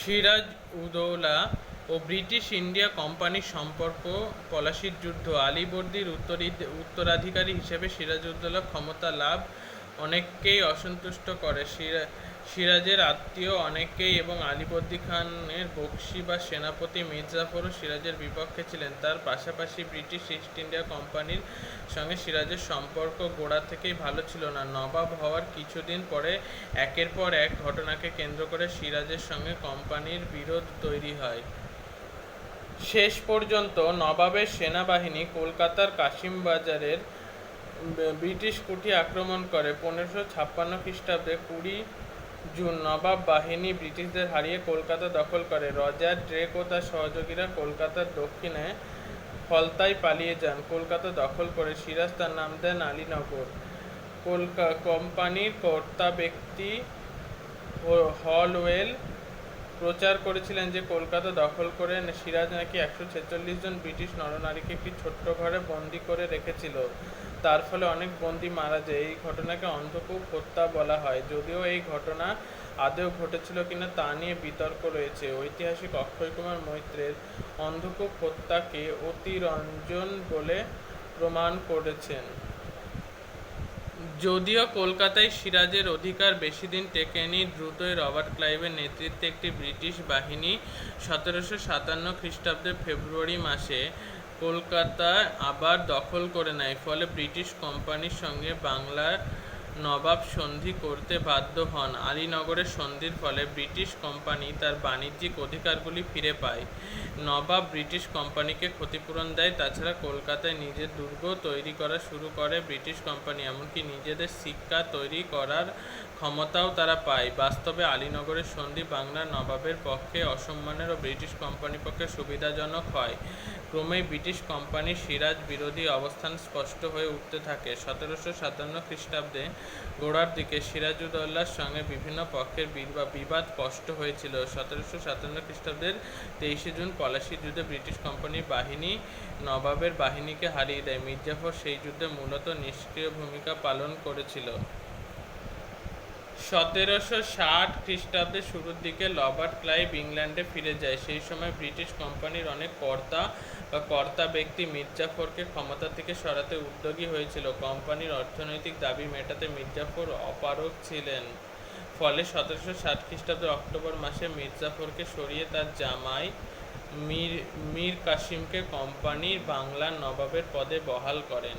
সিরাজ-উদ-দৌলা ও British India কোম্পানির সম্পর্ক। পলাশীর যুদ্ধ। আলীবর্দীর উত্তরাধিকারী হিসেবে সিরাজ-উদ-দৌলার ক্ষমতা লাভ অনেককেই অসন্তুষ্ট করে। সিরাজের আত্মীয় অনেকেই এবং আলীবর্দী খানের বকশী বা সেনাপতি মীর জাফরও সিরাজের বিপক্ষে ছিলেন। তার পাশাপাশি ব্রিটিশ ইস্ট ইন্ডিয়া কোম্পানির সঙ্গে সিরাজের সম্পর্ক গোড়া থেকেই ভালো ছিল না। নবাব হওয়ার কিছুদিন পরে একের পর এক ঘটনাকে কেন্দ্র করে সিরাজের সঙ্গে কোম্পানির বিরোধ তৈরি হয়। শেষ পর্যন্ত নবাবের সেনাবাহিনী কলকাতার কাশিমবাজারের ব্রিটিশ কুঠি আক্রমণ করে। 1556 খ্রিস্টাব্দে 20 জুন নবাব বাহিনী ব্রিটিশদের হারিয়ে কলকাতা দখল করে। রজার ড্রেক ও তার সহযোগীরা কলকাতার দক্ষিণে ফলতায় পালিয়ে যান। কলকাতা দখল করে সিরাজ তার নাম দেন আলীনগর। কোম্পানির কর্তা ব্যক্তি হলওয়েল প্রচার করেছিলেন যে কলকাতা দখল করে সিরাজ নাকি 146 জন ব্রিটিশ নরনারীকে একটি ছোট্ট ঘরে বন্দী করে রেখেছিল। তার ফলে অনেক বন্দী মারা যায়। এই ঘটনাকে অন্ধকূপ হত্যা বলা হয়। যদিও এই ঘটনা আদৌ ঘটেছিল কিনা তা নিয়ে বিতর্ক রয়েছে। ঐতিহাসিক অক্ষয় কুমার মৈত্রের অন্ধকূপ হত্যাকে অতিরঞ্জন বলে প্রমাণ করেছেন। যদিও কলকাতায় সিরাজের অধিকার বেশিদিন টেকেনি। দ্রুতই রবার্ট ক্লাইভের নেতৃত্বে একটি ব্রিটিশ বাহিনী 1757 খ্রিস্টাব্দের ফেব্রুয়ারি মাসে কলকাতা আবার দখল করে নেয়। ফলে ব্রিটিশ কোম্পানির সঙ্গে বাংলার নবাব সন্ধি করতে বাধ্য হন। আলীনগরের সন্ধির ফলে ব্রিটিশ কোম্পানি তার বাণিজ্যিক অধিকারগুলি ফিরে পায়। নবাব ব্রিটিশ কোম্পানিকে ক্ষতিপূরণ দেয়। তাছাড়া কলকাতায় নিজের দুর্গ তৈরি করা শুরু করে ব্রিটিশ কোম্পানি। এমনকি নিজেদের সিক্কা তৈরি করার ক্ষমতাও তারা পায়। বাস্তবে আলীনগরের সন্ধি বাংলার নবাবের পক্ষে অসম্মানের ও ব্রিটিশ কোম্পানির পক্ষে সুবিধাজনক হয়। ক্রমেই ব্রিটিশ কোম্পানির সিরাজ বিরোধী অবস্থান স্পষ্ট হয়ে উঠতে থাকে। 1757 খ্রিস্টাব্দে গোড়ার দিকে সিরাজ-উদ-দৌলার সঙ্গে বিভিন্ন পক্ষের বিবাদ স্পষ্ট হয়েছিল। 1757 খ্রিস্টাব্দের 23 জুন পলাশীর যুদ্ধে ব্রিটিশ কোম্পানির বাহিনী নবাবের বাহিনীকে হারিয়ে দেয়। মীর জাফর সেই যুদ্ধে মূলত নিষ্ক্রিয় ভূমিকা পালন করেছিল। 1760 খ্রিস্টাব্দের শুরুর দিকে রবার্ট ক্লাইভ ইংল্যান্ডে ফিরে যায়। সেই সময় ব্রিটিশ কোম্পানির অনেক কর্তা ব্যক্তি মীর জাফরকে ক্ষমতা থেকে সরাতে উদ্যোগী হয়েছিল। কোম্পানির অর্থনৈতিক দাবি মেটাতে মীর জাফর অপারগ ছিলেন। ফলে 1760 খ্রিস্টাব্দের অক্টোবর মাসে মীর জাফরকে সরিয়ে তার জামাই মীর কাসিমকে কোম্পানির বাংলার নবাবের পদে বহাল করেন।